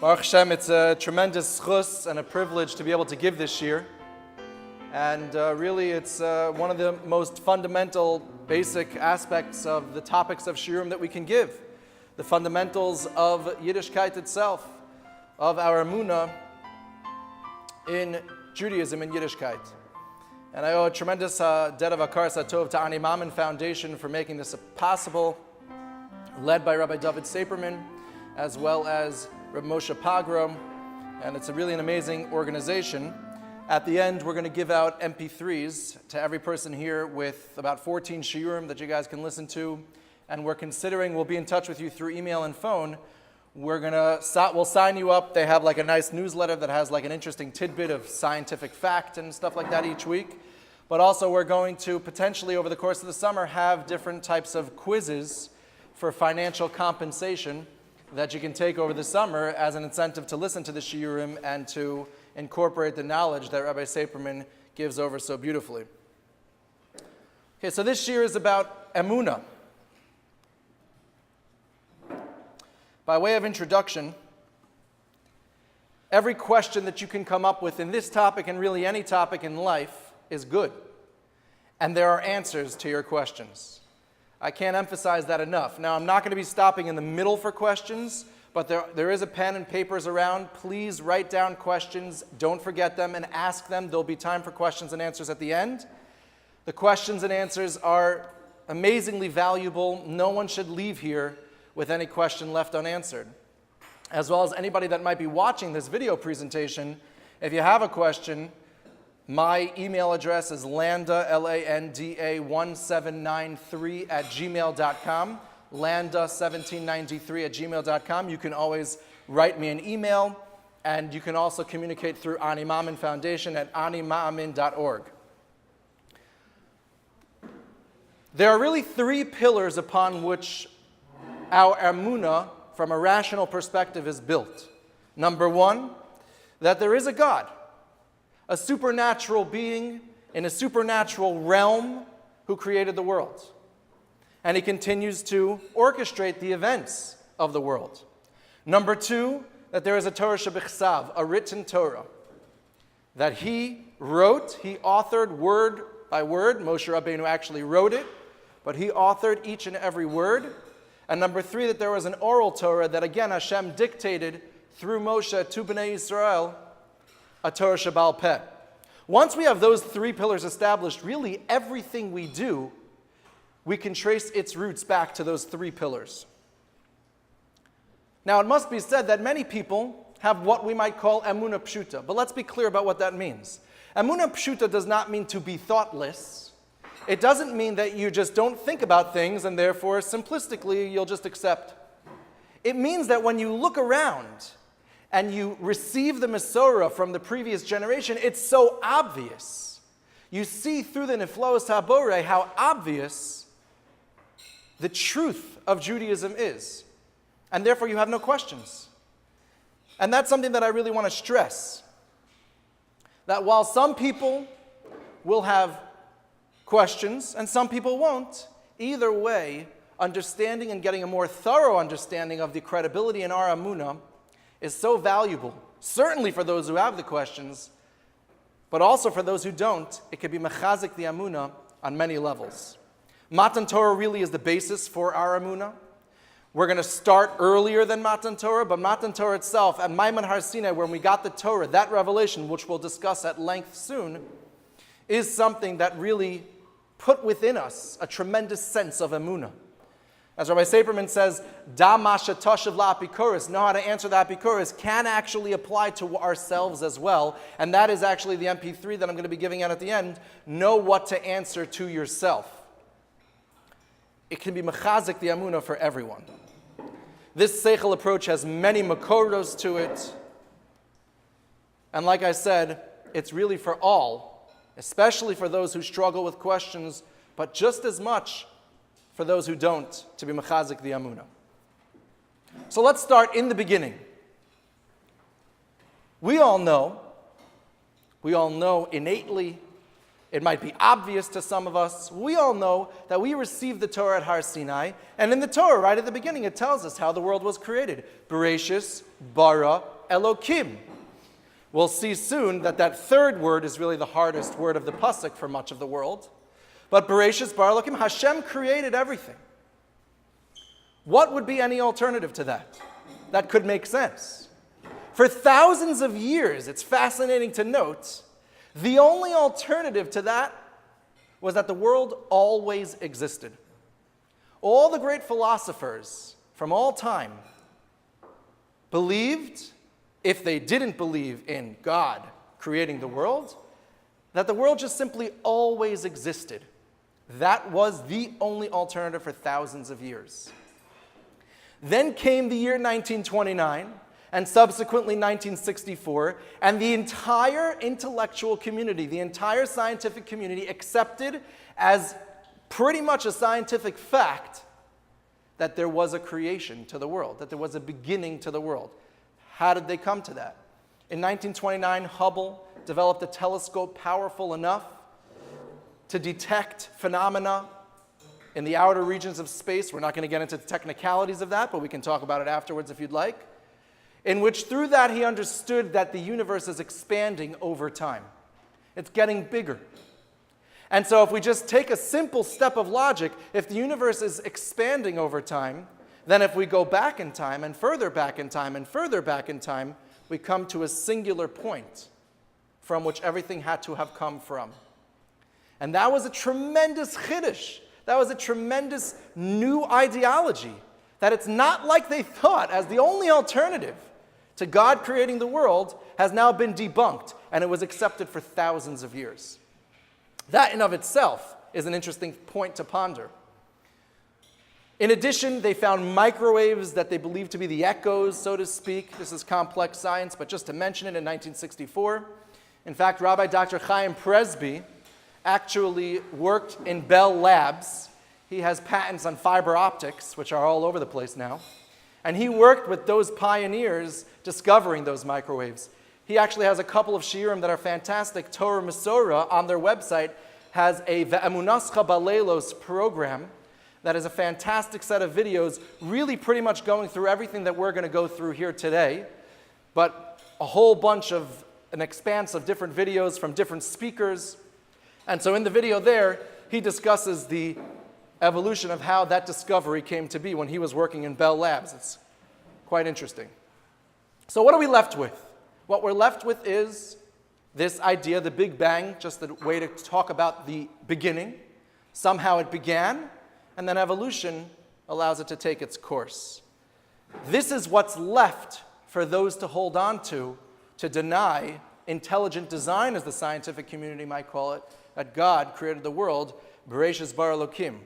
Baruch Hashem, it's a tremendous chus and a privilege to be able to give this year. And really, it's one of the most fundamental, basic aspects of the topics of shiurim that we can give. The fundamentals of Yiddishkeit itself, of our Emuna in Judaism and Yiddishkeit. And I owe a tremendous debt of Akar Satov to Maamin Foundation for making this possible, led by Rabbi David Saperman, as well as Rabbi Moshe Pogrom. And it's really an amazing organization. At the end, we're going to give out MP3s to every person here with about 14 shiurim that you guys can listen to. And we're considering, we'll be in touch with you through email and phone. We'll sign you up. They have like a nice newsletter that has like an interesting tidbit of scientific fact and stuff like that each week. But also we're going to potentially over the course of the summer have different types of quizzes for financial compensation that you can take over the summer as an incentive to listen to the shiurim and to incorporate the knowledge that Rabbi Saperman gives over so beautifully. Okay, so this year is about Emuna. By way of introduction, every question that you can come up with in this topic and really any topic in life is good. And there are answers to your questions. I can't emphasize that enough. Now, I'm not going to be stopping in the middle for questions, but there is a pen and papers around. Please write down questions. Don't forget them and ask them. There'll be time for questions and answers at the end. The questions and answers are amazingly valuable. No one should leave here with any question left unanswered. As well as anybody that might be watching this video presentation, if you have a question, my email address is landa, L-A-N-D-A 1793 @gmail.com, landa1793 @gmail.com. You can always write me an email, and you can also communicate through Ani Maamin Foundation at animaamin.org. There are really three pillars upon which our Emuna, from a rational perspective, is built. Number one, that there is a God, a supernatural being in a supernatural realm who created the world. And he continues to orchestrate the events of the world. Number two, that there is a Torah shebichsav, a written Torah, that he wrote, he authored word by word. Moshe Rabbeinu actually wrote it, but he authored each and every word. And number three, that there was an oral Torah that again Hashem dictated through Moshe to Bnei Yisrael, a Torah Sheba'al Peh. Once we have those three pillars established, really everything we do, we can trace its roots back to those three pillars. Now it must be said that many people have what we might call Emuna Pshuta, but let's be clear about what that means. Emuna Pshuta does not mean to be thoughtless. It doesn't mean that you just don't think about things and therefore simplistically you'll just accept. It means that when you look around and you receive the Masorah from the previous generation, it's so obvious. You see through the Niflos HaBoreh how obvious the truth of Judaism is. And therefore you have no questions. And that's something that I really want to stress. That while some people will have questions, and some people won't. Either way, understanding and getting a more thorough understanding of the credibility in our Emuna is so valuable, certainly for those who have the questions, but also for those who don't. It can be mechazik the Emuna on many levels. Matan Torah really is the basis for our Emuna. We're going to start earlier than Matan Torah, but Matan Torah itself, at Maimon Har Sinai, when we got the Torah, that revelation, which we'll discuss at length soon, is something that really put within us a tremendous sense of Emuna. As Rabbi Saperman says, Da masha tashav la'apikuros, know how to answer the apikuros, can actually apply to ourselves as well. And that is actually the MP3 that I'm going to be giving out at the end. Know what to answer to yourself. It can be mechazik the Emuna for everyone. This seichel approach has many makoros to it. And like I said, it's really for all, especially for those who struggle with questions, but just as much for those who don't, to be mechazik the Emuna. So let's start in the beginning. We all know innately, it might be obvious to some of us, we all know that we received the Torah at Har Sinai, and in the Torah, right at the beginning, it tells us how the world was created. Bereshis, bara, Elokim. We'll see soon that that third word is really the hardest word of the pasuk for much of the world. But Bereshis bara Elokim, Hashem created everything. What would be any alternative to that? That could make sense. For thousands of years, it's fascinating to note, the only alternative to that was that the world always existed. All the great philosophers from all time believed, if they didn't believe in God creating the world, that the world just simply always existed. That was the only alternative for thousands of years. Then came the year 1929, and subsequently 1964, and the entire intellectual community, the entire scientific community accepted as pretty much a scientific fact that there was a creation to the world, that there was a beginning to the world. How did they come to that? In 1929, Hubble developed a telescope powerful enough to detect phenomena in the outer regions of space. We're not going to get into the technicalities of that, but we can talk about it afterwards if you'd like. In which through that he understood that the universe is expanding over time. It's getting bigger. And so if we just take a simple step of logic, if the universe is expanding over time, then if we go back in time and further back in time and further back in time, we come to a singular point from which everything had to have come from. And that was a tremendous chiddush. That was a tremendous new ideology. That it's not like they thought, as the only alternative to God creating the world has now been debunked, and it was accepted for thousands of years. That in of itself is an interesting point to ponder. In addition, they found microwaves that they believed to be the echoes, so to speak. This is complex science, but just to mention it, in 1964. In fact, Rabbi Dr. Chaim Presby actually worked in Bell Labs. He has patents on fiber optics, which are all over the place now. And he worked with those pioneers discovering those microwaves. He actually has a couple of shiurim that are fantastic. Torah Mesorah on their website has a Ve'emunascha Balelos program that is a fantastic set of videos, really pretty much going through everything that we're going to go through here today, but a whole bunch of, an expanse of different videos from different speakers. And so in the video there, he discusses the evolution of how that discovery came to be when he was working in Bell Labs. It's quite interesting. So what are we left with? What we're left with is this idea, the Big Bang, just a way to talk about the beginning. Somehow it began, and then evolution allows it to take its course. This is what's left for those to hold on to deny intelligent design, as the scientific community might call it, that God created the world, Bereshis bara Elokim.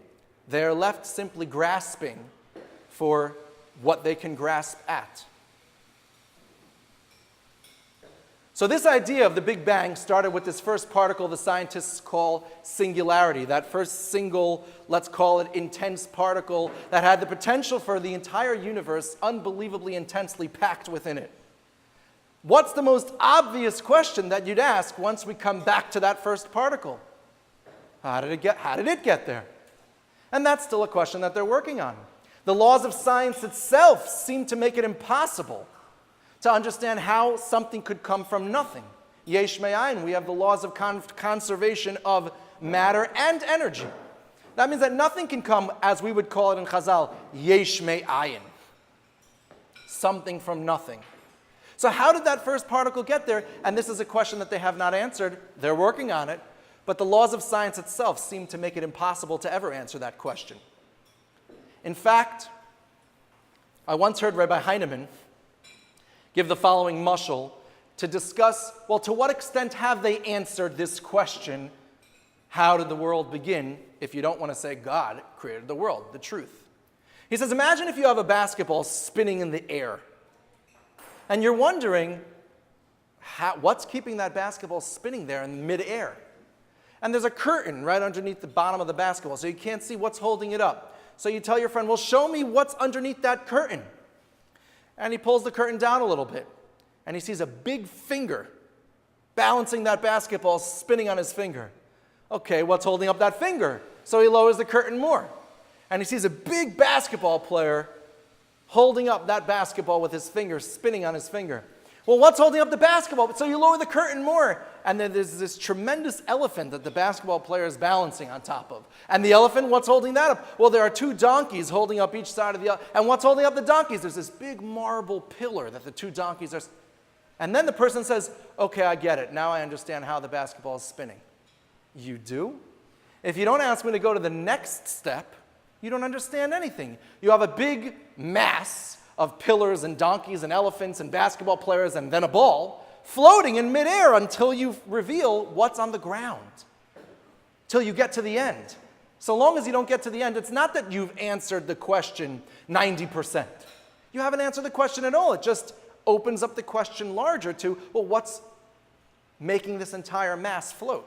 They are left simply grasping for what they can grasp at. So this idea of the Big Bang started with this first particle the scientists call singularity, that first single, let's call it intense particle that had the potential for the entire universe unbelievably intensely packed within it. What's the most obvious question that you'd ask once we come back to that first particle? How did it get there? And that's still a question that they're working on. The laws of science itself seem to make it impossible to understand how something could come from nothing. Yesh me'ayin, we have the laws of conservation of matter and energy. That means that nothing can come, as we would call it in Chazal, yesh me'ayin. Something from nothing. So how did that first particle get there? And this is a question that they have not answered. They're working on it. But the laws of science itself seem to make it impossible to ever answer that question. In fact, I once heard Rabbi Heinemann give the following mashal to discuss, well, to what extent have they answered this question, how did the world begin, if you don't want to say God created the world, the truth. He says, imagine if you have a basketball spinning in the air, and you're wondering, what's keeping that basketball spinning there in midair? And there's a curtain right underneath the bottom of the basketball, so you can't see what's holding it up. So you tell your friend, well, show me what's underneath that curtain. And he pulls the curtain down a little bit, and he sees a big finger balancing that basketball, spinning on his finger. Okay, what's holding up that finger? So he lowers the curtain more, and he sees a big basketball player holding up that basketball with his finger, spinning on his finger. Well, what's holding up the basketball? So you lower the curtain more. And then there's this tremendous elephant that the basketball player is balancing on top of. And the elephant, what's holding that up? Well, there are two donkeys holding up each side of the elephant. And what's holding up the donkeys? There's this big marble pillar that the two donkeys are. And then the person says, okay, I get it. Now I understand how the basketball is spinning. You do? If you don't ask me to go to the next step, you don't understand anything. You have a big mass of pillars and donkeys and elephants and basketball players and then a ball floating in midair until you reveal what's on the ground, till you get to the end. So long as you don't get to the end, it's not that you've answered the question 90%. You haven't answered the question at all. It just opens up the question larger to, well, what's making this entire mass float?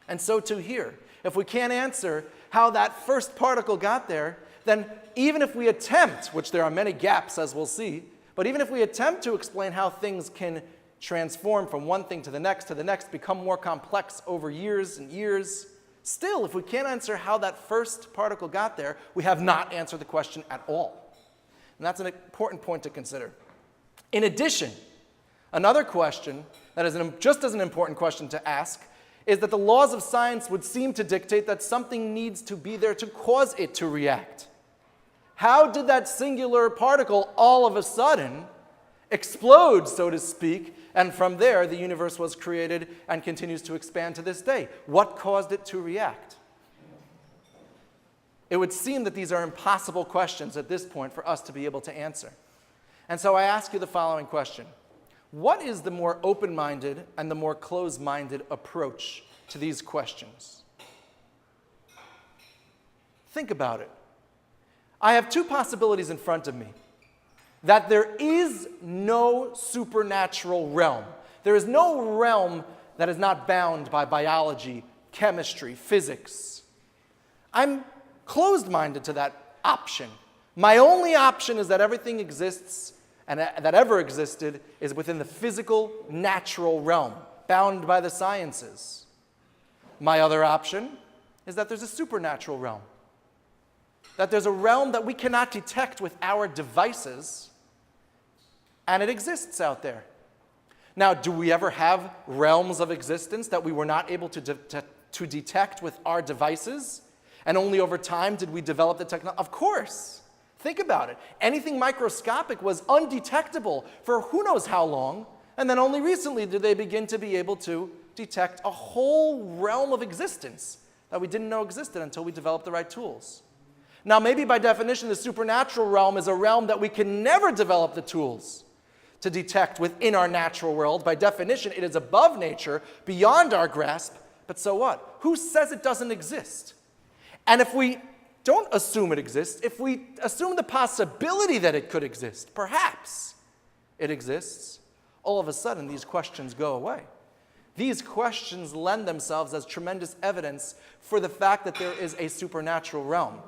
And so too here. If we can't answer how that first particle got there, then even if we attempt, which there are many gaps as we'll see, but even if we attempt to explain how things can transform from one thing to the next, become more complex over years and years, still, if we can't answer how that first particle got there, we have not answered the question at all. And that's an important point to consider. In addition, another question that is just as an important question to ask is that the laws of science would seem to dictate that something needs to be there to cause it to react. How did that singular particle all of a sudden explode, so to speak, and from there the universe was created and continues to expand to this day? What caused it to react? It would seem that these are impossible questions at this point for us to be able to answer. And so I ask you the following question. What is the more open-minded and the more closed-minded approach to these questions? Think about it. I have two possibilities in front of me. That there is no supernatural realm. There is no realm that is not bound by biology, chemistry, physics. I'm closed-minded to that option. My only option is that everything exists and that ever existed is within the physical, natural realm, bound by the sciences. My other option is that there's a supernatural realm. That there's a realm that we cannot detect with our devices, and it exists out there. Now, do we ever have realms of existence that we were not able to detect with our devices? And only over time did we develop the technology? Of course. Think about it. Anything microscopic was undetectable for who knows how long, and then only recently did they begin to be able to detect a whole realm of existence that we didn't know existed until we developed the right tools. Now, maybe by definition, the supernatural realm is a realm that we can never develop the tools to detect within our natural world. By definition, it is above nature, beyond our grasp, but so what? Who says it doesn't exist? And if we don't assume it exists, if we assume the possibility that it could exist, perhaps it exists, all of a sudden these questions go away. These questions lend themselves as tremendous evidence for the fact that there is a supernatural realm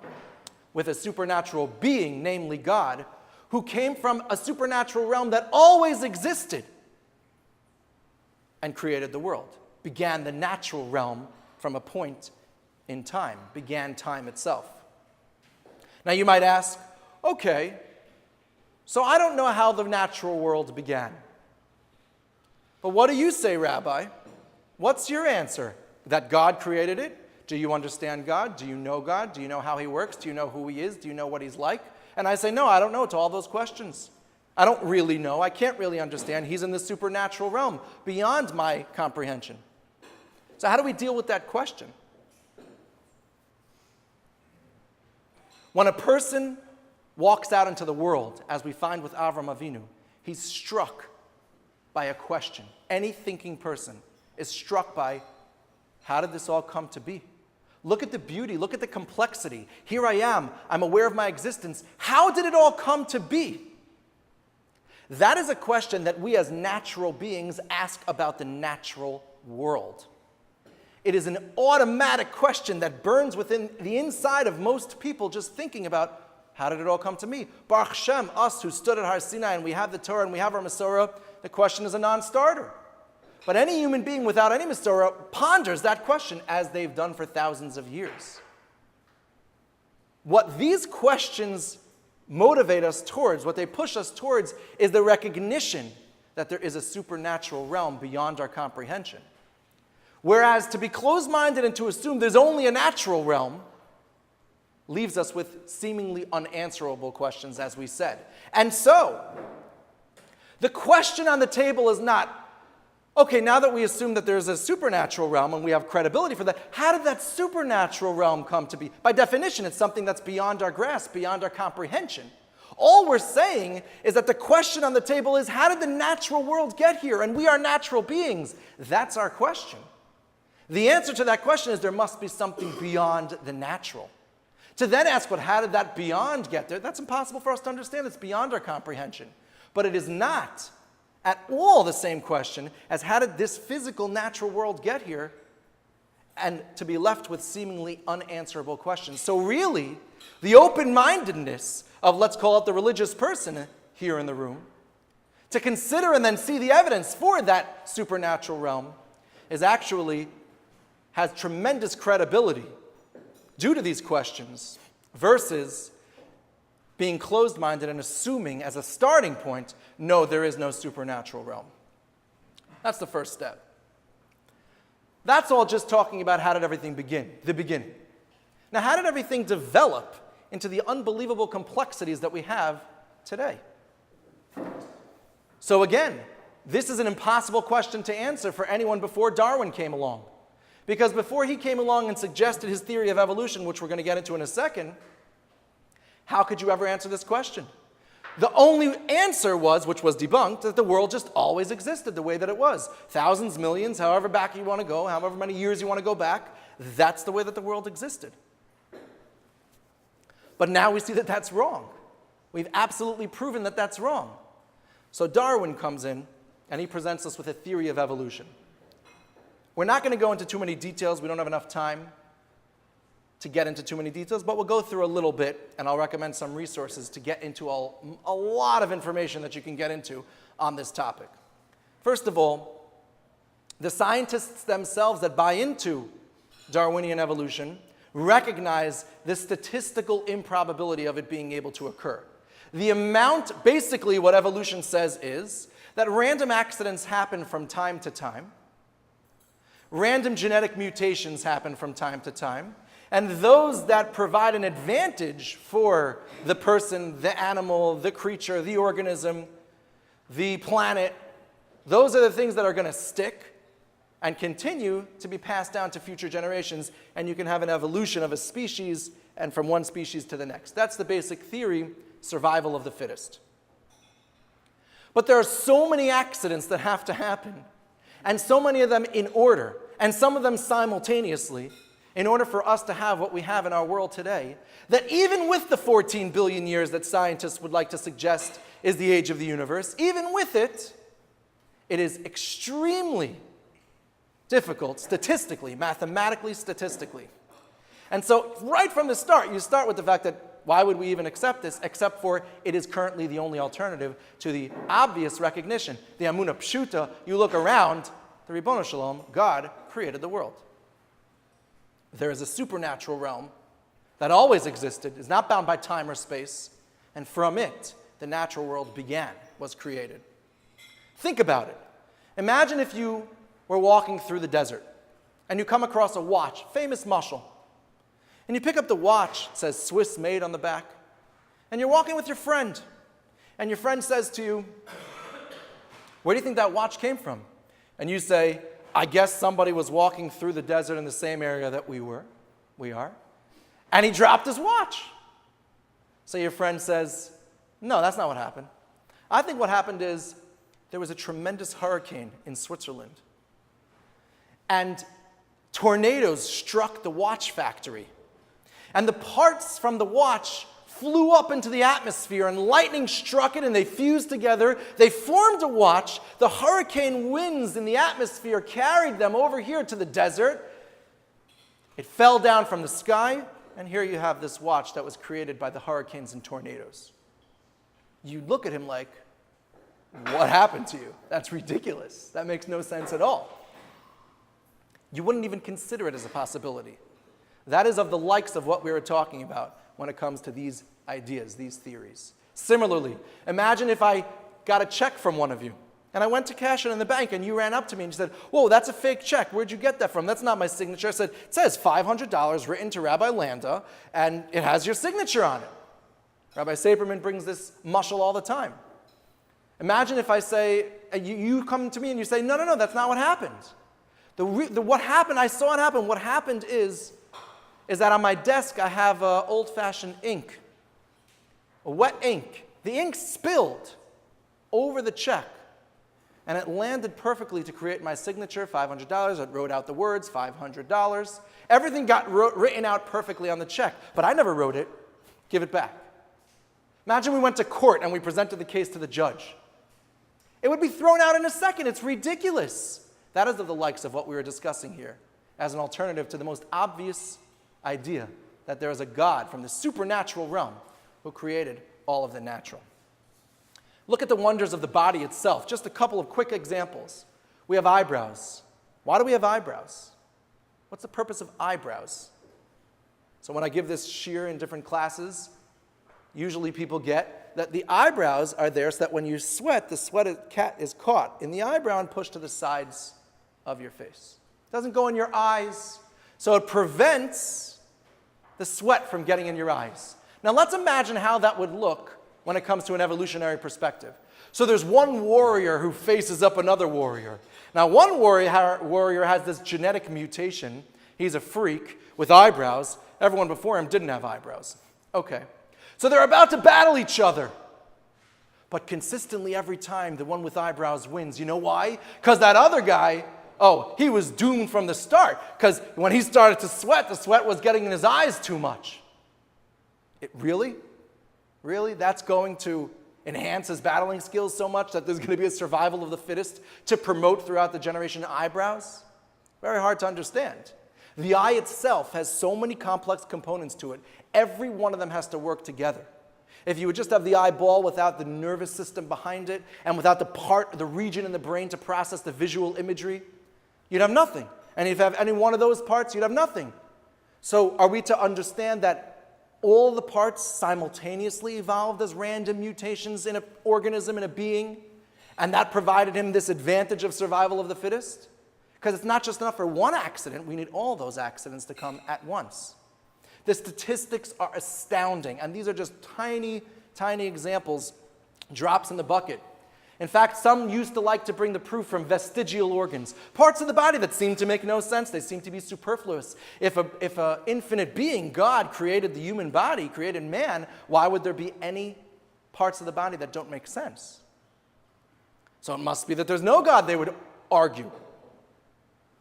with a supernatural being, namely God, who came from a supernatural realm that always existed and created the world, began the natural realm from a point in time, began time itself. Now you might ask, okay, so I don't know how the natural world began. But what do you say, Rabbi? What's your answer? That God created it? Do you understand God? Do you know God? Do you know how he works? Do you know who he is? Do you know what he's like? And I say, no, I don't know to all those questions. I don't really know. I can't really understand. He's in the supernatural realm, beyond my comprehension. So how do we deal with that question? When a person walks out into the world, as we find with Avram Avinu, he's struck by a question. Any thinking person is struck by, how did this all come to be? Look at the beauty, look at the complexity. Here I am, I'm aware of my existence. How did it all come to be? That is a question that we as natural beings ask about the natural world. It is an automatic question that burns within the inside of most people just thinking about, how did it all come to me? Baruch Hashem, us who stood at Har Sinai and we have the Torah and we have our Masorah, the question is a non-starter. But any human being without any Masorah ponders that question as they've done for thousands of years. What these questions motivate us towards, what they push us towards, is the recognition that there is a supernatural realm beyond our comprehension. Whereas to be closed-minded and to assume there's only a natural realm leaves us with seemingly unanswerable questions, as we said. And so, the question on the table is not, okay, now that we assume that there's a supernatural realm and we have credibility for that, how did that supernatural realm come to be? By definition, it's something that's beyond our grasp, beyond our comprehension. All we're saying is that the question on the table is, how did the natural world get here? And we are natural beings. That's our question. The answer to that question is there must be something beyond the natural. To then ask, well, how did that beyond get there? That's impossible for us to understand. It's beyond our comprehension. But it is not at all the same question as how did this physical natural world get here, and to be left with seemingly unanswerable questions. So really, the open-mindedness of, let's call it the religious person here in the room, to consider and then see the evidence for that supernatural realm has tremendous credibility due to these questions, versus being closed-minded and assuming as a starting point, no, there is no supernatural realm. That's the first step. That's all just talking about how did everything begin, the beginning. Now, how did everything develop into the unbelievable complexities that we have today? So again, this is an impossible question to answer for anyone before Darwin came along. Because before he came along and suggested his theory of evolution, which we're going to get into in a second, how could you ever answer this question? The only answer was, which was debunked, that the world just always existed the way that it was. Thousands, millions, however back you want to go, however many years you want to go back, that's the way that the world existed. But now we see that that's wrong. We've absolutely proven that that's wrong. So Darwin comes in, and he presents us with a theory of evolution. We're not going to go into too many details. We don't have enough time to get into too many details, but we'll go through a little bit, and I'll recommend some resources to get into a lot of information that you can get into on this topic. First of all, the scientists themselves that buy into Darwinian evolution recognize the statistical improbability of it being able to occur. The amount, basically what evolution says is that random accidents happen from time to time, random genetic mutations happen from time to time, and those that provide an advantage for the person, the animal, the creature, the organism, the planet, those are the things that are going to stick and continue to be passed down to future generations, and you can have an evolution of a species and from one species to the next. That's the basic theory, survival of the fittest. But there are so many accidents that have to happen, and so many of them in order, and some of them simultaneously, in order for us to have what we have in our world today, that even with the 14 billion years that scientists would like to suggest is the age of the universe, even with it, it is extremely difficult statistically, mathematically, statistically. And so right from the start, you start with the fact that why would we even accept this, except for it is currently the only alternative to the obvious recognition. The Emuna Pshuta, you look around, the Ribono Shalom, God created the world. There is a supernatural realm that always existed, is not bound by time or space, and from it, the natural world began, was created. Think about it. Imagine if you were walking through the desert, and you come across a watch, famous mashal, and you pick up the watch, it says Swiss made on the back, and you're walking with your friend, and your friend says to you, where do you think that watch came from? And you say, I guess somebody was walking through the desert in the same area that we are, and he dropped his watch. So your friend says, no, that's not what happened. I think what happened is there was a tremendous hurricane in Switzerland, and tornadoes struck the watch factory, and the parts from the watch flew up into the atmosphere, and lightning struck it, and they fused together. They formed a watch. The hurricane winds in the atmosphere carried them over here to the desert. It fell down from the sky, and here you have this watch that was created by the hurricanes and tornadoes. You look at him like, what happened to you? That's ridiculous. That makes no sense at all. You wouldn't even consider it as a possibility. That is of the likes of what we were talking about when it comes to these ideas, these theories. Similarly, imagine if I got a check from one of you, and I went to cash it in the bank, and you ran up to me and you said, whoa, that's a fake check. Where'd you get that from? That's not my signature. I said, it says $500 written to Rabbi Landa, and it has your signature on it. Rabbi Saperman brings this mushal all the time. Imagine if I say, you come to me and you say, no, that's not what happened. What happened, I saw it happen. What happened is that on my desk I have old-fashioned ink, a wet ink. The ink spilled over the check, and it landed perfectly to create my signature, $500. I wrote out the words, $500. Everything got written out perfectly on the check, but I never wrote it. Give it back. Imagine we went to court and we presented the case to the judge. It would be thrown out in a second. It's ridiculous. That is of the likes of what we were discussing here as an alternative to the most obvious idea that there is a God from the supernatural realm who created all of the natural. Look at the wonders of the body itself. Just a couple of quick examples. We have eyebrows. Why do we have eyebrows? What's the purpose of eyebrows? So when I give this shiur in different classes, usually people get that the eyebrows are there so that when you sweat, the sweat is caught in the eyebrow and pushed to the sides of your face. It doesn't go in your eyes, so it prevents the sweat from getting in your eyes. Now let's imagine how that would look when it comes to an evolutionary perspective. So there's one warrior who faces up another warrior. Now one warrior has this genetic mutation. He's a freak with eyebrows. Everyone before him didn't have eyebrows. Okay. So they're about to battle each other. But consistently every time the one with eyebrows wins. You know why? Because that other guy, he was doomed from the start. Because when he started to sweat, the sweat was getting in his eyes too much. Really? Really? That's going to enhance his battling skills so much that there's going to be a survival of the fittest to promote throughout the generation eyebrows? Very hard to understand. The eye itself has so many complex components to it. Every one of them has to work together. If you would just have the eyeball without the nervous system behind it and without the region in the brain to process the visual imagery, you'd have nothing. And if you have any one of those parts, you'd have nothing. So are we to understand that all the parts simultaneously evolved as random mutations in an organism, in a being, and that provided him this advantage of survival of the fittest? Because it's not just enough for one accident, we need all those accidents to come at once. The statistics are astounding, and these are just tiny, tiny examples, drops in the bucket. In fact, some used to like to bring the proof from vestigial organs, parts of the body that seem to make no sense, they seem to be superfluous. If an infinite being, God, created the human body, created man, why would there be any parts of the body that don't make sense? So it must be that there's no God, they would argue.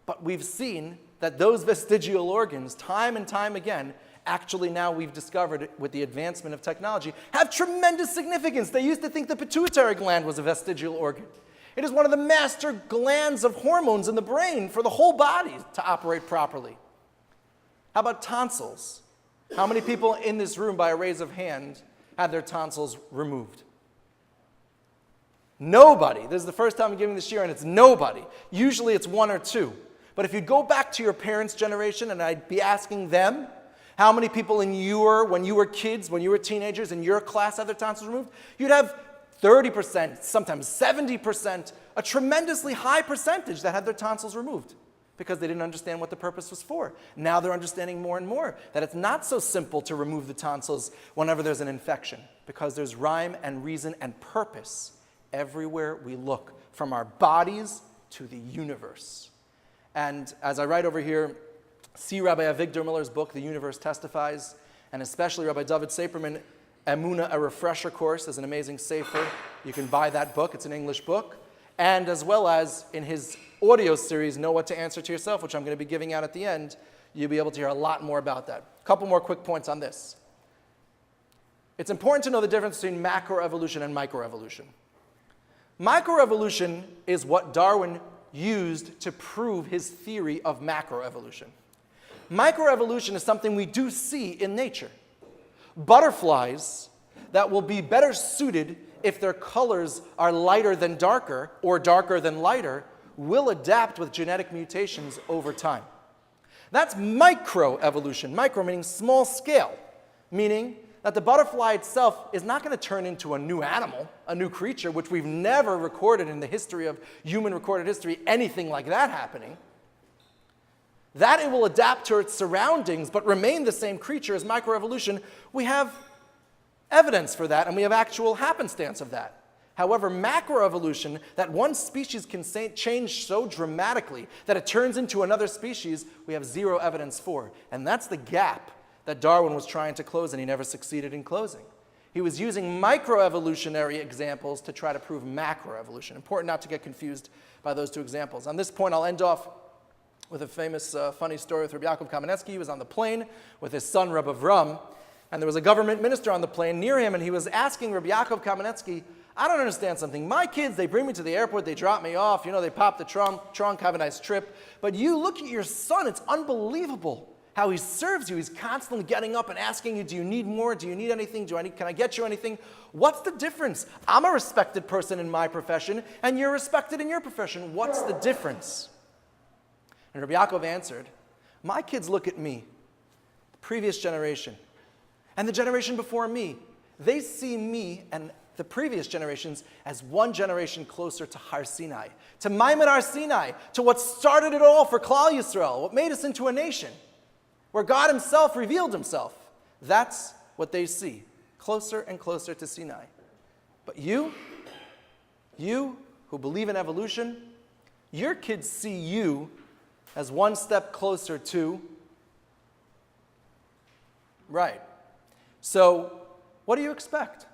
But we've seen that those vestigial organs, time and time again, actually now we've discovered with the advancement of technology, have tremendous significance. They used to think the pituitary gland was a vestigial organ. It is one of the master glands of hormones in the brain for the whole body to operate properly. How about tonsils? How many people in this room, by a raise of hand, had their tonsils removed? Nobody. This is the first time I'm giving this shiur, and it's nobody. Usually it's one or two. But if you go back to your parents' generation, and I'd be asking them, how many people when you were kids, when you were teenagers, in your class had their tonsils removed? You'd have 30%, sometimes 70%, a tremendously high percentage that had their tonsils removed because they didn't understand what the purpose was for. Now they're understanding more and more that it's not so simple to remove the tonsils whenever there's an infection, because there's rhyme and reason and purpose everywhere we look, from our bodies to the universe. And as I write over here, see Rabbi Avigdor Miller's book, The Universe Testifies, and especially Rabbi David Saperman, Emuna, a refresher course, is an amazing sefer. You can buy that book. It's an English book. And as well as in his audio series, Know What to Answer to Yourself, which I'm going to be giving out at the end, you'll be able to hear a lot more about that. A couple more quick points on this. It's important to know the difference between macroevolution and microevolution. Microevolution is what Darwin used to prove his theory of macroevolution. Microevolution is something we do see in nature. Butterflies that will be better suited if their colors are lighter than darker or darker than lighter will adapt with genetic mutations over time. That's microevolution. Micro meaning small scale, meaning that the butterfly itself is not going to turn into a new animal, a new creature, which we've never recorded in the history of human recorded history, anything like that happening. That it will adapt to its surroundings but remain the same creature as microevolution, we have evidence for that, and we have actual happenstance of that. However, macroevolution, that one species can change so dramatically that it turns into another species, we have zero evidence for. And that's the gap that Darwin was trying to close, and he never succeeded in closing. He was using microevolutionary examples to try to prove macroevolution. Important not to get confused by those two examples. On this point, I'll end off with a famous, funny story with Rabbi Yaakov Kamenetsky. He was on the plane with his son, Rabbi Avram, and there was a government minister on the plane near him, and he was asking Rabbi Yaakov Kamenetsky, I don't understand something. My kids, they bring me to the airport, they drop me off, they pop the trunk, have a nice trip. But you look at your son, it's unbelievable how he serves you. He's constantly getting up and asking you, do you need more? Do you need anything? Can I get you anything? What's the difference? I'm a respected person in my profession, and you're respected in your profession. What's the difference? And Rabbi Yaakov answered, my kids look at me, the previous generation, and the generation before me. They see me and the previous generations as one generation closer to Har Sinai, to Maamin Har Sinai, to what started it all for Klal Yisrael, what made us into a nation, where God himself revealed himself. That's what they see, closer and closer to Sinai. But you who believe in evolution, your kids see you as one step closer to, right. So, what do you expect?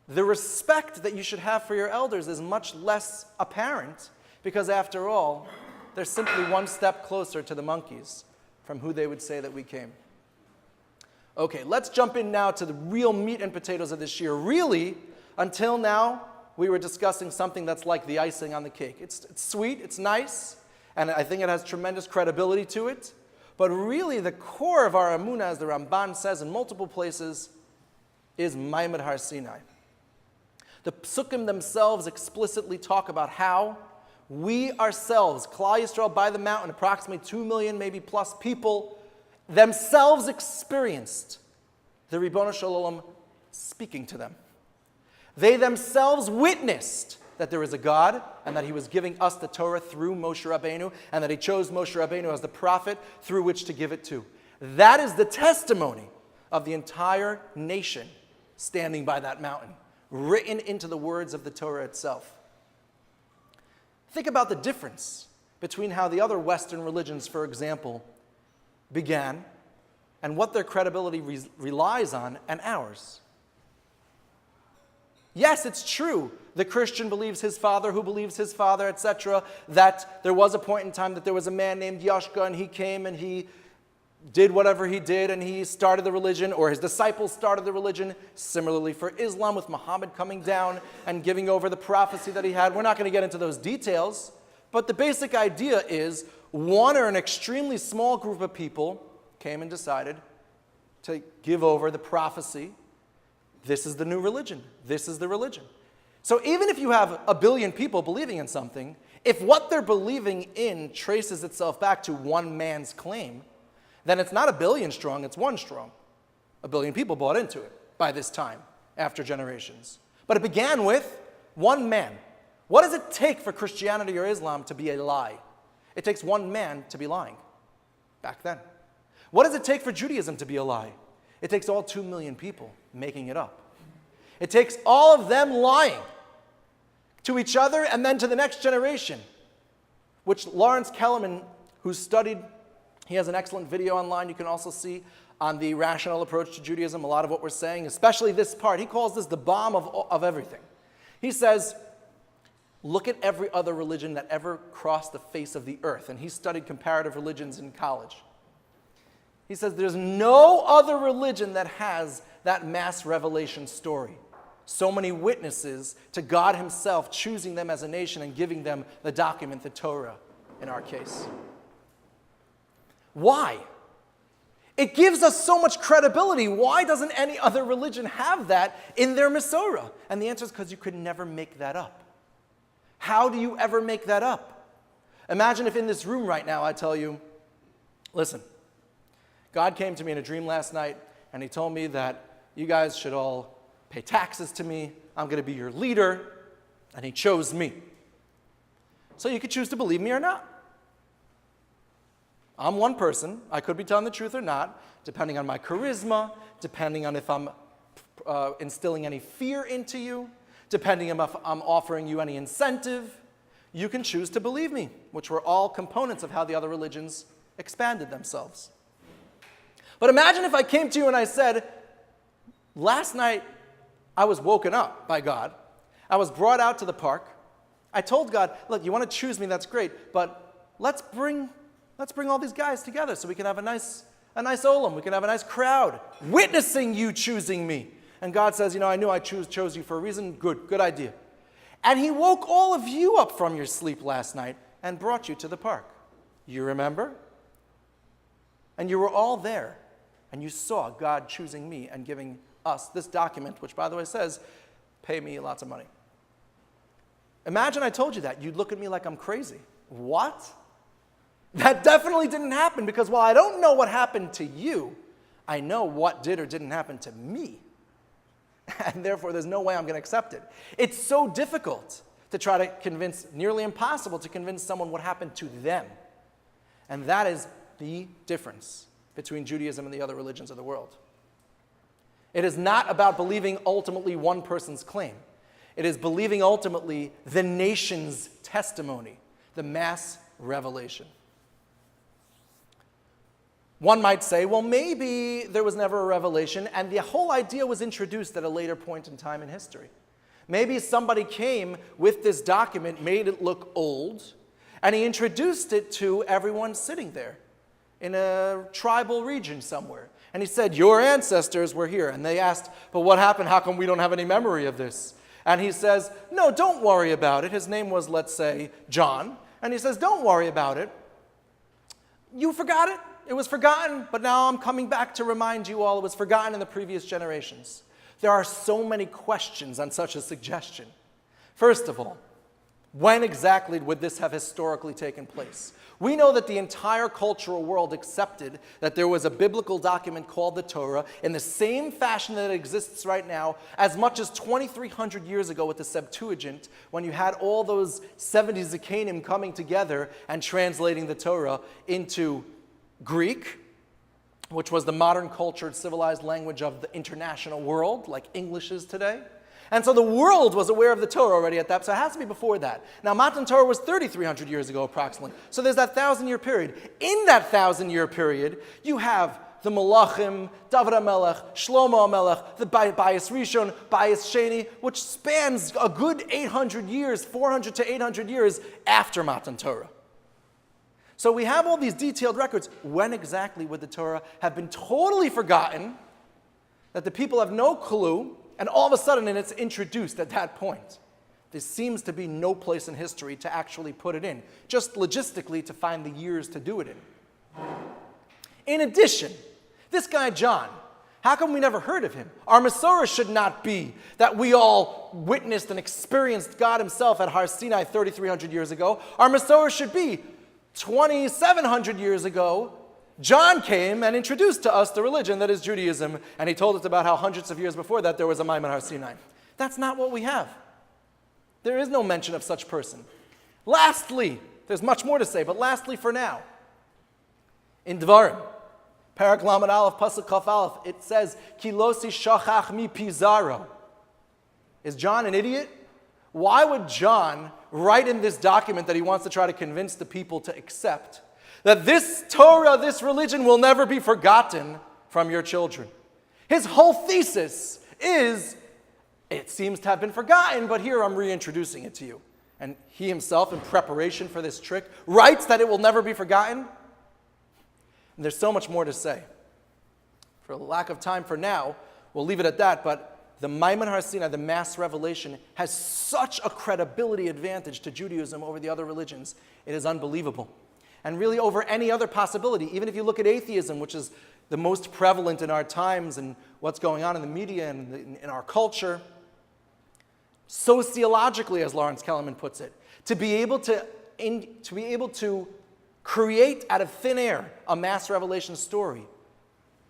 The respect that you should have for your elders is much less apparent because, after all, they're simply one step closer to the monkeys from who they would say that we came. Okay, let's jump in now to the real meat and potatoes of this year. Really, until now, we were discussing something that's like the icing on the cake. It's sweet, it's nice, and I think it has tremendous credibility to it. But really, the core of our Emuna, as the Ramban says in multiple places, is Maamin Har Sinai. The Psukim themselves explicitly talk about how we ourselves, Klal Yisrael by the mountain, approximately 2 million, maybe plus people, themselves experienced the Ribbono Shel Olam speaking to them. They themselves witnessed that there is a God and that he was giving us the Torah through Moshe Rabbeinu and that he chose Moshe Rabbeinu as the prophet through which to give it to. That is the testimony of the entire nation standing by that mountain, written into the words of the Torah itself. Think about the difference between how the other Western religions, for example, began and what their credibility relies on and ours. Yes, it's true. The Christian believes his father, who believes his father, etc., that there was a point in time that there was a man named Yashka and he came and he did whatever he did and he started the religion, or his disciples started the religion. Similarly for Islam, with Muhammad coming down and giving over the prophecy that he had. We're not going to get into those details, but the basic idea is one or an extremely small group of people came and decided to give over the prophecy. This is the new religion. This is the religion. So even if you have a billion people believing in something, if what they're believing in traces itself back to one man's claim, then it's not a billion strong, it's one strong. A billion people bought into it by this time, after generations. But it began with one man. What does it take for Christianity or Islam to be a lie? It takes one man to be lying, back then. What does it take for Judaism to be a lie? It takes all 2 million people making it up. It takes all of them lying to each other and then to the next generation, which Lawrence Kellerman, who studied, he has an excellent video online you can also see on the rational approach to Judaism, a lot of what we're saying, especially this part. He calls this the bomb of everything. He says, look at every other religion that ever crossed the face of the earth. And he studied comparative religions in college. He says there's no other religion that has that mass revelation story. So many witnesses to God himself choosing them as a nation and giving them the document, the Torah, in our case. Why? It gives us so much credibility. Why doesn't any other religion have that in their Masorah? And the answer is because you could never make that up. How do you ever make that up? Imagine if in this room right now I tell you, listen, God came to me in a dream last night and he told me that you guys should all pay taxes to me. I'm going to be your leader. And he chose me. So you could choose to believe me or not. I'm one person. I could be telling the truth or not, depending on my charisma, depending on if I'm instilling any fear into you, depending on if I'm offering you any incentive. You can choose to believe me, which were all components of how the other religions expanded themselves. But imagine if I came to you and I said, last night I was woken up by God. I was brought out to the park. I told God, look, you want to choose me, that's great, but let's bring all these guys together so we can have a nice olam, we can have a nice crowd witnessing you choosing me. And God says, I knew I chose you for a reason. Good idea. And he woke all of you up from your sleep last night and brought you to the park. You remember? And you were all there, and you saw God choosing me and giving us this document, which, by the way, says, pay me lots of money. Imagine I told you that. You'd look at me like I'm crazy. What? That definitely didn't happen, because while I don't know what happened to you, I know what did or didn't happen to me. And therefore, there's no way I'm going to accept it. It's so difficult to try to convince, nearly impossible to convince someone what happened to them. And that is the difference between Judaism and the other religions of the world. It is not about believing ultimately one person's claim. It is believing ultimately the nation's testimony, the mass revelation. One might say, well, maybe there was never a revelation, and the whole idea was introduced at a later point in time in history. Maybe somebody came with this document, made it look old, and he introduced it to everyone sitting there in a tribal region somewhere. And he said, your ancestors were here. And they asked, but what happened? How come we don't have any memory of this? And he says, no, don't worry about it. His name was, let's say, John. And he says, don't worry about it. You forgot it. It was forgotten, but now I'm coming back to remind you all it was forgotten in the previous generations. There are so many questions on such a suggestion. First of all, when exactly would this have historically taken place? We know that the entire cultural world accepted that there was a biblical document called the Torah in the same fashion that it exists right now, as much as 2,300 years ago with the Septuagint, when you had all those 70 Zikanim coming together and translating the Torah into Greek, which was the modern cultured civilized language of the international world, like English is today. And so the world was aware of the Torah already at that, so it has to be before that. Now, Matan Torah was 3,300 years ago approximately, so there's that 1,000-year period. In that 1,000-year period, you have the Malachim, David HaMelech, Shlomo HaMelech, the Bayis Rishon, Bayis Sheni, which spans a good 800 years, 400 to 800 years after Matan Torah. So we have all these detailed records. When exactly would the Torah have been totally forgotten, that the people have no clue, and all of a sudden it's introduced at that point? There seems to be no place in history to actually put it in, just logistically to find the years to do it in. In addition, this guy John, how come we never heard of him? Our Masorah should not be that we all witnessed and experienced God himself at Har Sinai 3,300 years ago. Our Masorah should be 2,700 years ago, John came and introduced to us the religion that is Judaism, and he told us about how hundreds of years before that there was a Maamin Har Sinai. That's not what we have. There is no mention of such person. Lastly, there's much more to say, but lastly for now, in Dvarim, Parak Lamed Aleph, Pasuk Kaf Aleph, it says, Ki losi shachach mi pizaro. Is John an idiot? Why would John write in this document that he wants to try to convince the people to accept that this Torah, this religion, will never be forgotten from your children? His whole thesis is, it seems to have been forgotten, but here I'm reintroducing it to you. And he himself, in preparation for this trick, writes that it will never be forgotten. And there's so much more to say. For lack of time for now, we'll leave it at that, but the Maamin Har Sinai, the mass revelation, has such a credibility advantage to Judaism over the other religions. It is unbelievable. And really over any other possibility, even if you look at atheism, which is the most prevalent in our times and what's going on in the media and in our culture, sociologically, as Lawrence Kellerman puts it, to be able to create out of thin air a mass revelation story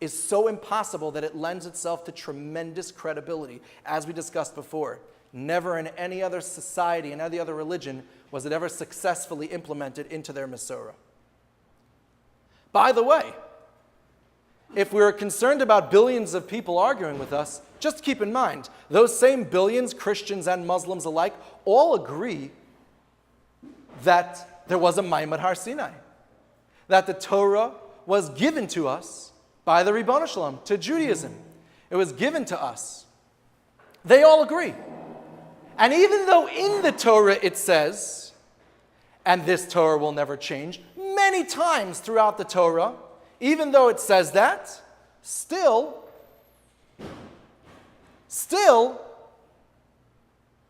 is so impossible that it lends itself to tremendous credibility, as we discussed before. Never in any other society, in any other religion, was it ever successfully implemented into their Masorah. By the way, if we were concerned about billions of people arguing with us, just keep in mind, those same billions, Christians and Muslims alike, all agree that there was a Maimad Har Sinai, that the Torah was given to us by the Ribbon Shalom, to Judaism. It was given to us. They all agree. And even though in the Torah it says, and this Torah will never change, many times throughout the Torah, even though it says that, still,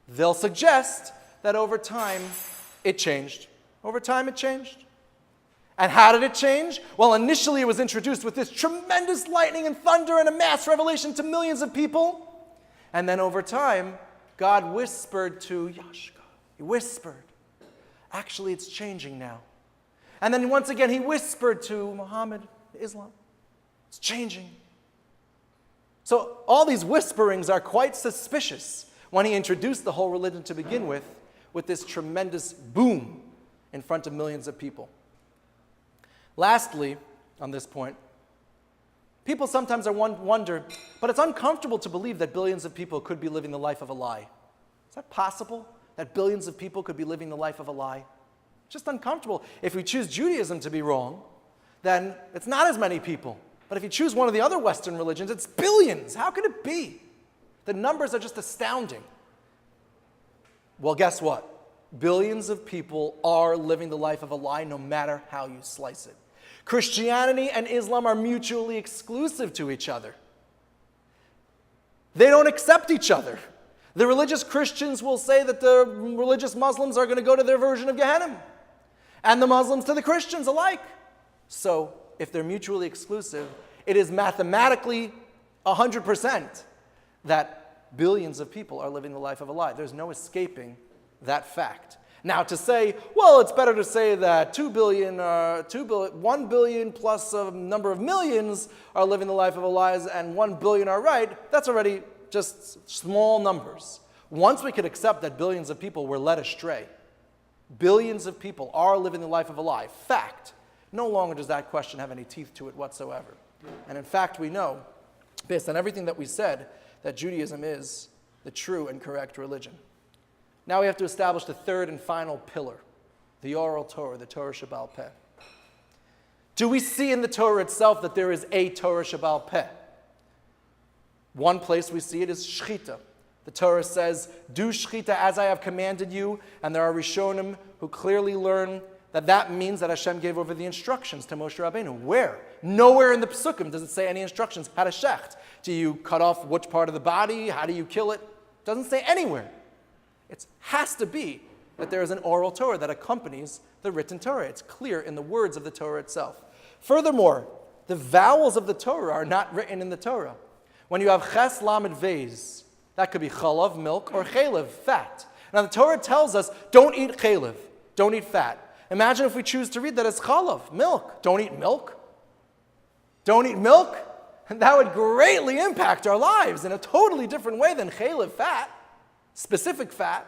they'll suggest that over time it changed. Over time it changed. And how did it change? Well, initially it was introduced with this tremendous lightning and thunder and a mass revelation to millions of people. And then over time, God whispered to Yashka. He whispered, actually it's changing now. And then once again he whispered to Muhammad, Islam. It's changing. So all these whisperings are quite suspicious when he introduced the whole religion to begin with this tremendous boom in front of millions of people. Lastly, on this point, people sometimes wonder, but it's uncomfortable to believe that billions of people could be living the life of a lie. Is that possible? That billions of people could be living the life of a lie? Just uncomfortable. If we choose Judaism to be wrong, then it's not as many people. But if you choose one of the other Western religions, it's billions. How could it be? The numbers are just astounding. Well, guess what? Billions of people are living the life of a lie no matter how you slice it. Christianity and Islam are mutually exclusive to each other. They don't accept each other. The religious Christians will say that the religious Muslims are going to go to their version of Gehenna, and the Muslims to the Christians alike. So, if they're mutually exclusive, it is mathematically 100% that billions of people are living the life of a lie. There's no escaping that fact. Now, to say, well, it's better to say that 1 billion plus a number of millions are living the life of a lie and 1 billion are right, that's already just small numbers. Once we could accept that billions of people were led astray, billions of people are living the life of a lie, fact, no longer does that question have any teeth to it whatsoever. And in fact, we know, based on everything that we said, that Judaism is the true and correct religion. Now we have to establish the third and final pillar, the oral Torah, the Torah Shebaal Peh. Do we see in the Torah itself that there is a Torah Shebaal Peh? One place we see it is Shechita. The Torah says, do Shechita as I have commanded you, and there are Rishonim who clearly learn that means that Hashem gave over the instructions to Moshe Rabbeinu. Where? Nowhere in the Pesukim does it say any instructions how to shecht. Do you cut off which part of the body? How do you kill it? It doesn't say anywhere. It has to be that there is an oral Torah that accompanies the written Torah. It's clear in the words of the Torah itself. Furthermore, the vowels of the Torah are not written in the Torah. When you have ches, lamed, vez, that could be chalav, milk, or chalev, fat. Now the Torah tells us, don't eat chalev, don't eat fat. Imagine if we choose to read that as chalav, milk. Don't eat milk. Don't eat milk. That would greatly impact our lives in a totally different way than chalev, fat, specific fat.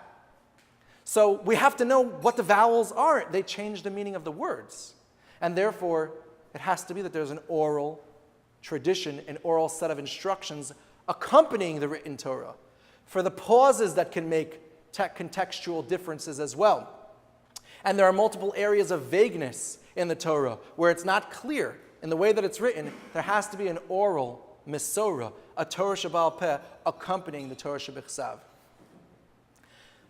So we have to know what the vowels are. They change the meaning of the words. And therefore, it has to be that there's an oral tradition, an oral set of instructions accompanying the written Torah for the pauses that can make contextual differences as well. And there are multiple areas of vagueness in the Torah where it's not clear. In the way that it's written, there has to be an oral Mesorah, a Torah Shebaal Peh, accompanying the Torah Shebichsav.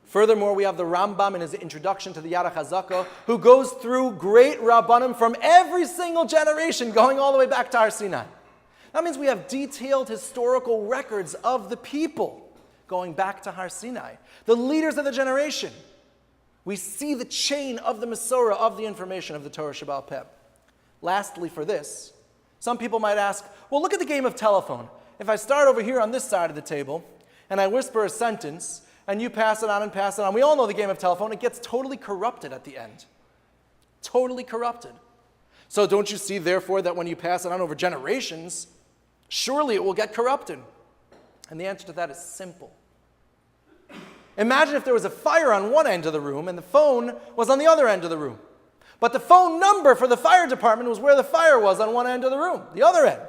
Furthermore, we have the Rambam in his introduction to the Yad HaChazaka, who goes through great Rabbanim from every single generation, going all the way back to Har Sinai. That means we have detailed historical records of the people going back to Har Sinai, the leaders of the generation. We see the chain of the Mesorah of the information of the Torah Shebaal Peh. Lastly, for this, some people might ask, well, look at the game of telephone. If I start over here on this side of the table, and I whisper a sentence, and you pass it on and pass it on, we all know the game of telephone, it gets totally corrupted at the end. Totally corrupted. So don't you see, therefore, that when you pass it on over generations, Surely it will get corrupted. And the answer to that is simple. Imagine if there was a fire on one end of the room and the phone was on the other end of the room. But the phone number for the fire department was where the fire was on one end of the room, the other end.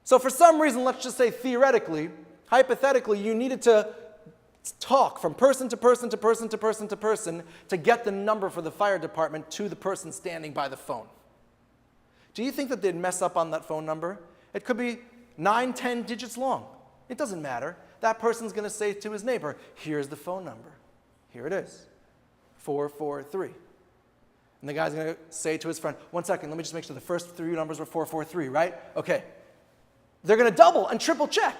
So for some reason, let's just say theoretically, hypothetically, you needed to talk from person to person to person to person to person to get the number for the fire department to the person standing by the phone. Do you think that they'd mess up on that phone number? It could be 9, 10 digits long. It doesn't matter. That person's going to say to his neighbor, here's the phone number. Here it is, 443. And the guy's going to say to his friend, 1 second, let me just make sure the first 3 numbers were 443, right? Okay. They're going to double and triple check.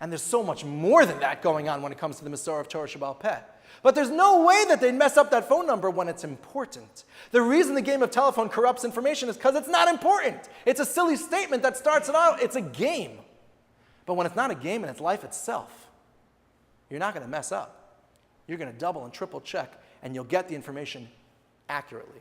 And there's so much more than that going on when it comes to the Masorah of Torah Sheba'al Peh. But there's no way that they'd mess up that phone number when it's important. The reason the game of telephone corrupts information is because it's not important. It's a silly statement that starts it out. It's a game. But when it's not a game and it's life itself, you're not going to mess up. You're going to double and triple check, and you'll get the information accurately.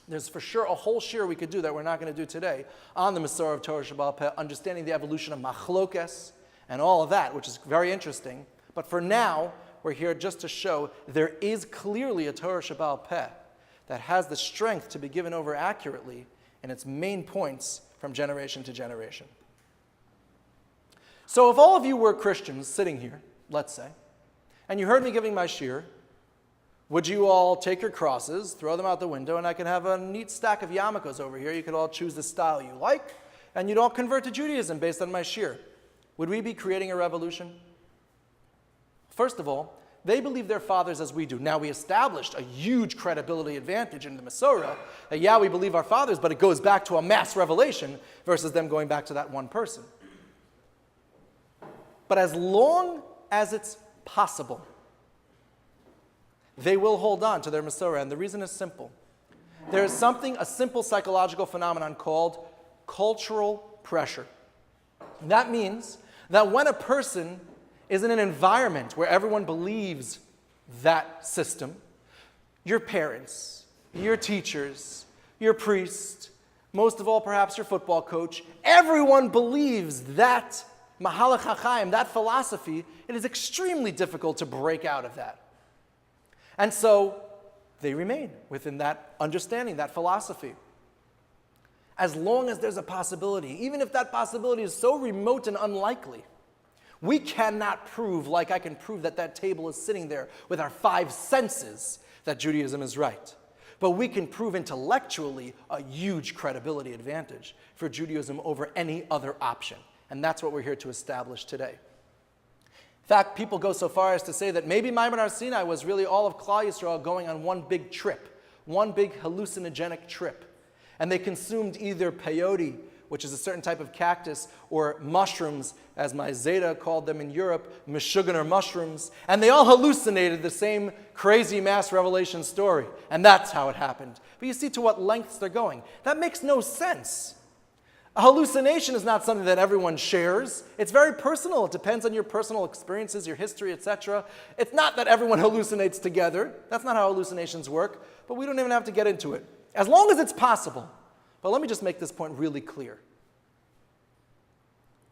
There's for sure a whole shiur we could do that we're not going to do today on the Masorah of Torah Sheba'al Peh, understanding the evolution of machlokes and all of that, which is very interesting. But for now, we're here just to show there is clearly a Torah Sheba'al Peh that has the strength to be given over accurately in its main points from generation to generation. So if all of you were Christians sitting here, let's say, and you heard me giving my shiur, would you all take your crosses, throw them out the window, and I could have a neat stack of yarmulkes over here. You could all choose the style you like, and you'd all convert to Judaism based on my shiur. Would we be creating a revolution? First of all, they believe their fathers as we do. Now, we established a huge credibility advantage in the Masorah that, yeah, we believe our fathers, but it goes back to a mass revelation versus them going back to that one person. But as long as it's possible, they will hold on to their Masorah, and the reason is simple. There is a simple psychological phenomenon called cultural pressure. And that means that when a person is in an environment where everyone believes that system, your parents, your teachers, your priest, most of all perhaps your football coach, everyone believes that Mahalach HaChaim, that philosophy, it is extremely difficult to break out of that. And so they remain within that understanding, that philosophy. As long as there's a possibility, even if that possibility is so remote and unlikely, we cannot prove, like I can prove that that table is sitting there with our 5 senses, that Judaism is right. But we can prove intellectually a huge credibility advantage for Judaism over any other option. And that's what we're here to establish today. In fact, people go so far as to say that maybe Maamin Har Sinai was really all of Klal Yisrael going on one big trip, one big hallucinogenic trip. And they consumed either peyote, which is a certain type of cactus, or mushrooms, as my Zeta called them in Europe, meshuggah mushrooms, and they all hallucinated the same crazy mass revelation story. And that's how it happened. But you see to what lengths they're going. That makes no sense. A hallucination is not something that everyone shares. It's very personal. It depends on your personal experiences, your history, etc. It's not that everyone hallucinates together. That's not how hallucinations work. But we don't even have to get into it. As long as it's possible. But let me just make this point really clear.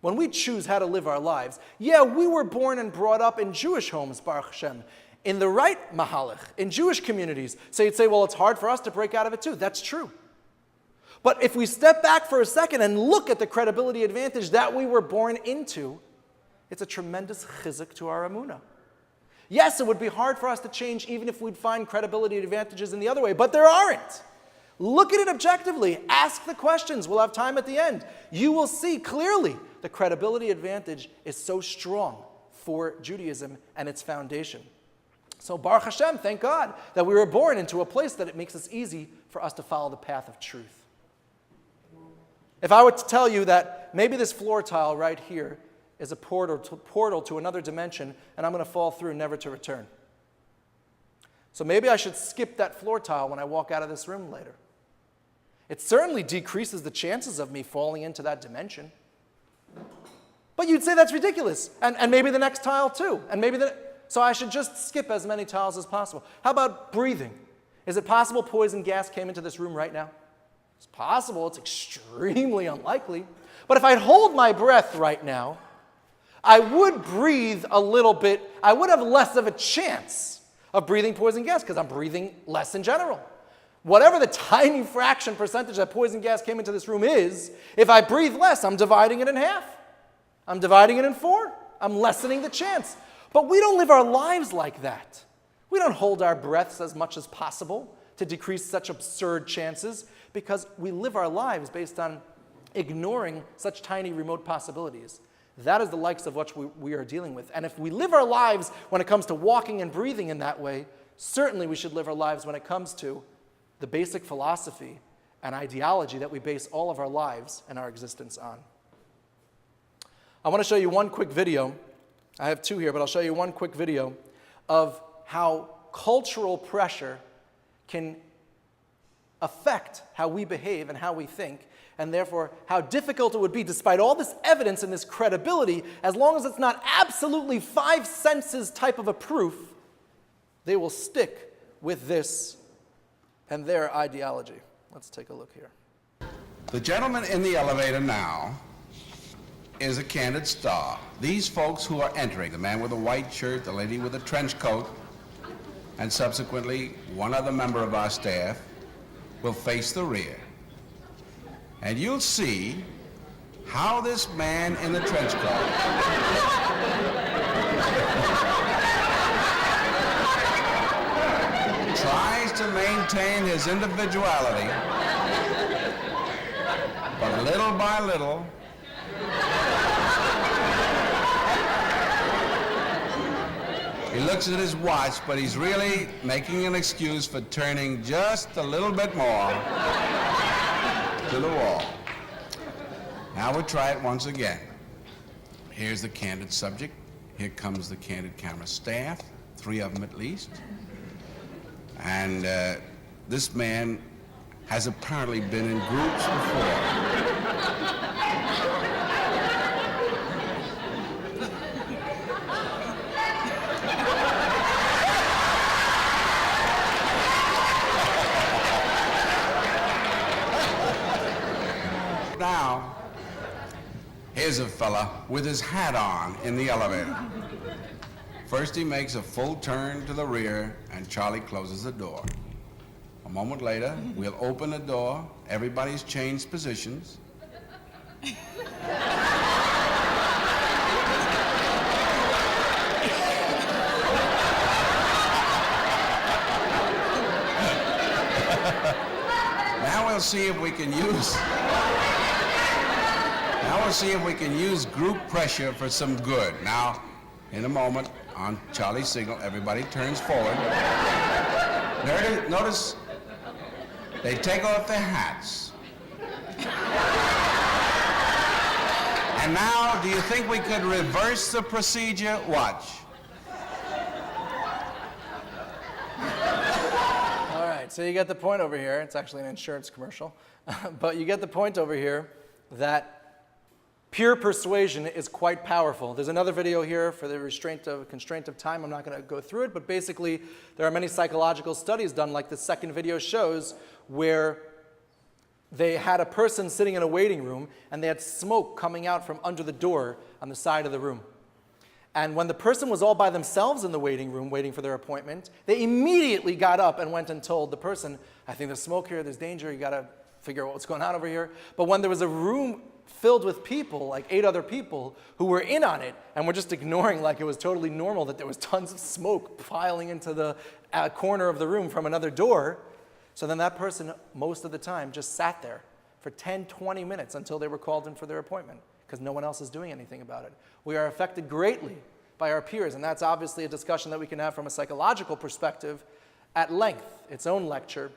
When we choose how to live our lives, yeah, we were born and brought up in Jewish homes, Baruch Hashem, in the right mahalach, in Jewish communities. So you'd say, well, it's hard for us to break out of it too. That's true. But if we step back for a second and look at the credibility advantage that we were born into, it's a tremendous chizuk to our Emuna. Yes, it would be hard for us to change even if we'd find credibility advantages in the other way, but there aren't. Look at it objectively. Ask the questions. We'll have time at the end. You will see clearly the credibility advantage is so strong for Judaism and its foundation. So Baruch Hashem, thank God that we were born into a place that it makes it easy for us to follow the path of truth. If I were to tell you that maybe this floor tile right here is a portal to another dimension and I'm going to fall through never to return. So maybe I should skip that floor tile when I walk out of this room later. It certainly decreases the chances of me falling into that dimension. But you'd say that's ridiculous. And maybe the next tile too. So I should just skip as many tiles as possible. How about breathing? Is it possible poison gas came into this room right now? It's possible. It's extremely unlikely. But if I'd hold my breath right now, I would breathe a little bit, I would have less of a chance of breathing poison gas because I'm breathing less in general. Whatever the tiny fraction percentage that poison gas came into this room is, if I breathe less, I'm dividing it in half. I'm dividing it in 4. I'm lessening the chance. But we don't live our lives like that. We don't hold our breaths as much as possible to decrease such absurd chances because we live our lives based on ignoring such tiny remote possibilities. That is the likes of what we are dealing with. And if we live our lives when it comes to walking and breathing in that way, certainly we should live our lives when it comes to the basic philosophy and ideology that we base all of our lives and our existence on. I want to show you one quick video. I have 2 here, but I'll show you one quick video of how cultural pressure can affect how we behave and how we think, and therefore how difficult it would be, despite all this evidence and this credibility, as long as it's not absolutely 5 senses type of a proof, they will stick with this and their ideology. Let's take a look here. The gentleman in the elevator now is a candid star. These folks who are entering, the man with the white shirt, the lady with the trench coat, and subsequently one other member of our staff, will face the rear. And you'll see how this man in the trench coat tries to maintain his individuality, but little by little, he looks at his watch, but he's really making an excuse for turning just a little bit more to the wall. Now we'll try it once again. Here's the candid subject. Here comes the candid camera staff, 3 of them at least. And this man has apparently been in groups before. Now, here's a fella with his hat on in the elevator. First he makes a full turn to the rear and Charlie closes the door. A moment later, we'll open the door, everybody's changed positions. Now we'll see if we can use group pressure for some good. Now, in a moment, on Charlie's signal, everybody turns forward. Notice they take off their hats. And now, do you think we could reverse the procedure? Watch. All right, so you get the point over here. It's actually an insurance commercial. But you get the point over here that pure persuasion is quite powerful. There's another video here for the constraint of time. I'm not going to go through it, but basically there are many psychological studies done, like the second video shows, where they had a person sitting in a waiting room and they had smoke coming out from under the door on the side of the room. And when the person was all by themselves in the waiting room waiting for their appointment, they immediately got up and went and told the person, I think there's smoke here, there's danger, you got to figure out what's going on over here. But when there was a room filled with people, like 8 other people, who were in on it and were just ignoring like it was totally normal that there was tons of smoke piling into the corner of the room from another door, so then that person, most of the time, just sat there for 10, 20 minutes until they were called in for their appointment, because no one else is doing anything about it. We are affected greatly by our peers, and that's obviously a discussion that we can have from a psychological perspective at length, its own lecture.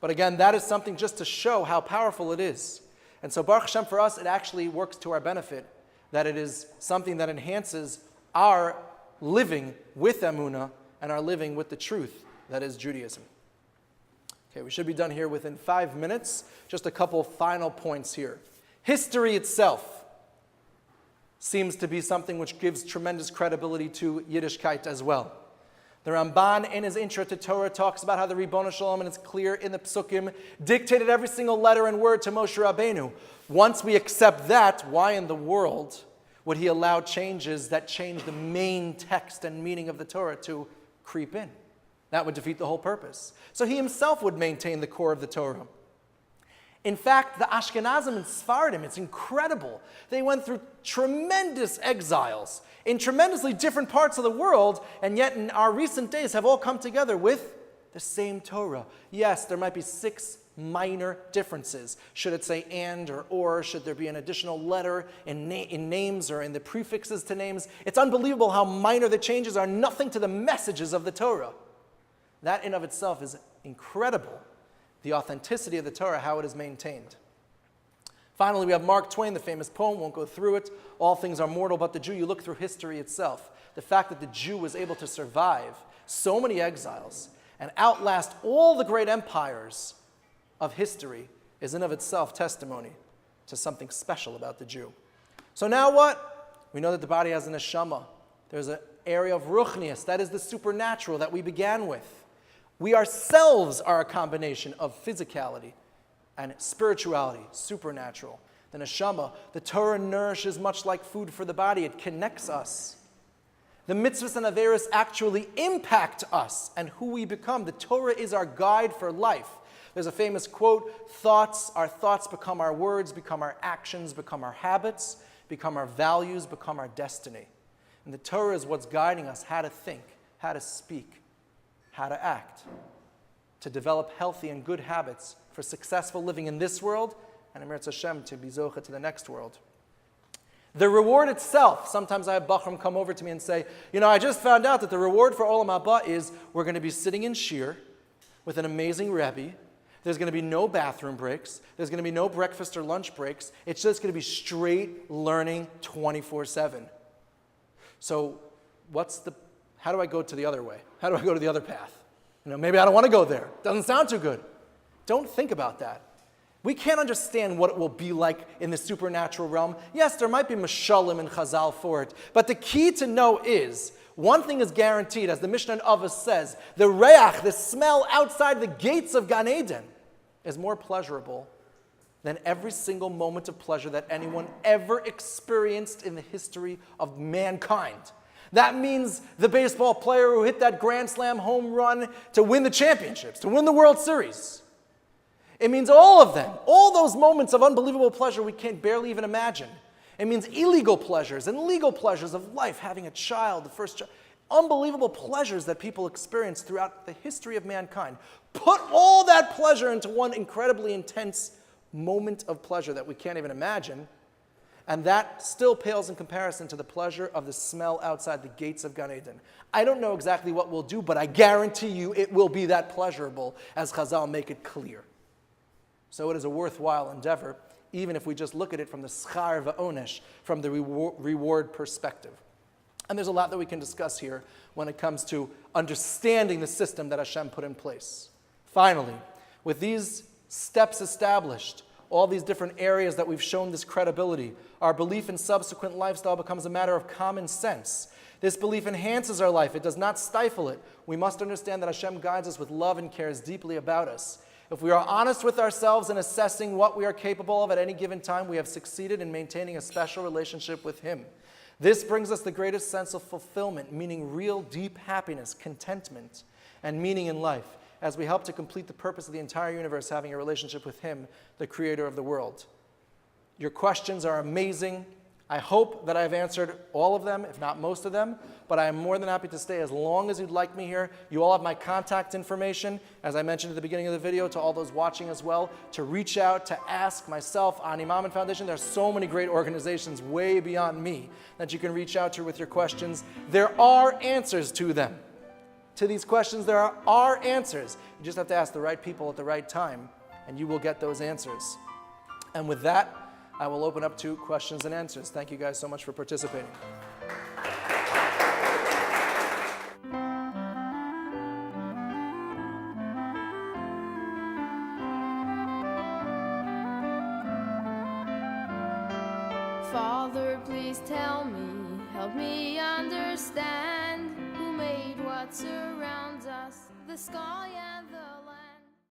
But again, that is something just to show how powerful it is. And so Baruch Hashem, for us, it actually works to our benefit, that it is something that enhances our living with Emuna and our living with the truth that is Judaism. Okay, we should be done here within 5 minutes. Just a couple final points here. History itself seems to be something which gives tremendous credibility to Yiddishkeit as well. The Ramban in his intro to Torah talks about how the Ribono Shalom, and it's clear in the Psukim, dictated every single letter and word to Moshe Rabbeinu. Once we accept that, why in the world would he allow changes that change the main text and meaning of the Torah to creep in? That would defeat the whole purpose. So he himself would maintain the core of the Torah. In fact, the Ashkenazim and Sephardim, it's incredible. They went through tremendous exiles in tremendously different parts of the world, and yet in our recent days have all come together with the same Torah. Yes, there might be 6 minor differences. Should it say and or? Should there be an additional letter in names or in the prefixes to names? It's unbelievable how minor the changes are, nothing to the messages of the Torah. That in of itself is incredible. The authenticity of the Torah, how it is maintained. Finally, we have Mark Twain, the famous poem, won't go through it. All things are mortal but the Jew. You look through history itself. The fact that the Jew was able to survive so many exiles and outlast all the great empires of history is in of itself testimony to something special about the Jew. So now what? We know that the body has an neshama. There's an area of ruchnius, that is the supernatural that we began with. We ourselves are a combination of physicality and spirituality, supernatural. The neshama, the Torah nourishes much like food for the body. It connects us. The mitzvahs and averos actually impact us and who we become. The Torah is our guide for life. There's a famous quote, our thoughts become our words, become our actions, become our habits, become our values, become our destiny. And the Torah is what's guiding us how to think, how to speak, how to act, to develop healthy and good habits for successful living in this world, and Emir Hashem to be zocha to the next world. The reward itself, sometimes I have bachrim come over to me and say, I just found out that the reward for Olam Haba is we're going to be sitting in shir with an amazing Rebbe. There's going to be no bathroom breaks. There's going to be no breakfast or lunch breaks. It's just going to be straight learning 24/7. So how do I go to the other way? How do I go to the other path? Maybe I don't want to go there. Doesn't sound too good. Don't think about that. We can't understand what it will be like in the supernatural realm. Yes, there might be mashalim and chazal for it, but the key to know is, one thing is guaranteed, as the Mishnah in Avos says, the reach, the smell outside the gates of Gan Eden, is more pleasurable than every single moment of pleasure that anyone ever experienced in the history of mankind. That means the baseball player who hit that Grand Slam home run to win the championships, to win the World Series. It means all of them, all those moments of unbelievable pleasure we can't barely even imagine. It means illegal pleasures and legal pleasures of life, having a child, the first child. Unbelievable pleasures that people experience throughout the history of mankind. Put all that pleasure into one incredibly intense moment of pleasure that we can't even imagine, and that still pales in comparison to the pleasure of the smell outside the gates of Gan Eden. I don't know exactly what we'll do, but I guarantee you it will be that pleasurable, as Chazal make it clear. So it is a worthwhile endeavor, even if we just look at it from the schar va'onesh, from the reward perspective. And there's a lot that we can discuss here when it comes to understanding the system that Hashem put in place. Finally, with these steps established, all these different areas that we've shown this credibility, our belief in subsequent lifestyle becomes a matter of common sense. This belief enhances our life. It does not stifle it. We must understand that Hashem guides us with love and cares deeply about us. If we are honest with ourselves in assessing what we are capable of at any given time, we have succeeded in maintaining a special relationship with Him. This brings us the greatest sense of fulfillment, meaning real deep happiness, contentment, and meaning in life, as we help to complete the purpose of the entire universe, having a relationship with Him, the creator of the world. Your questions are amazing. I hope that I've answered all of them, if not most of them, but I am more than happy to stay as long as you'd like me here. You all have my contact information, as I mentioned at the beginning of the video, to all those watching as well, to reach out, to ask myself, Ani Maamin Foundation. There's so many great organizations way beyond me that you can reach out to with your questions. There are answers to them. To these questions, there are answers. You just have to ask the right people at the right time, and you will get those answers. And with that, I will open up to questions and answers. Thank you guys so much for participating. Father, please tell me, help me understand who made what surrounds us, the sky and the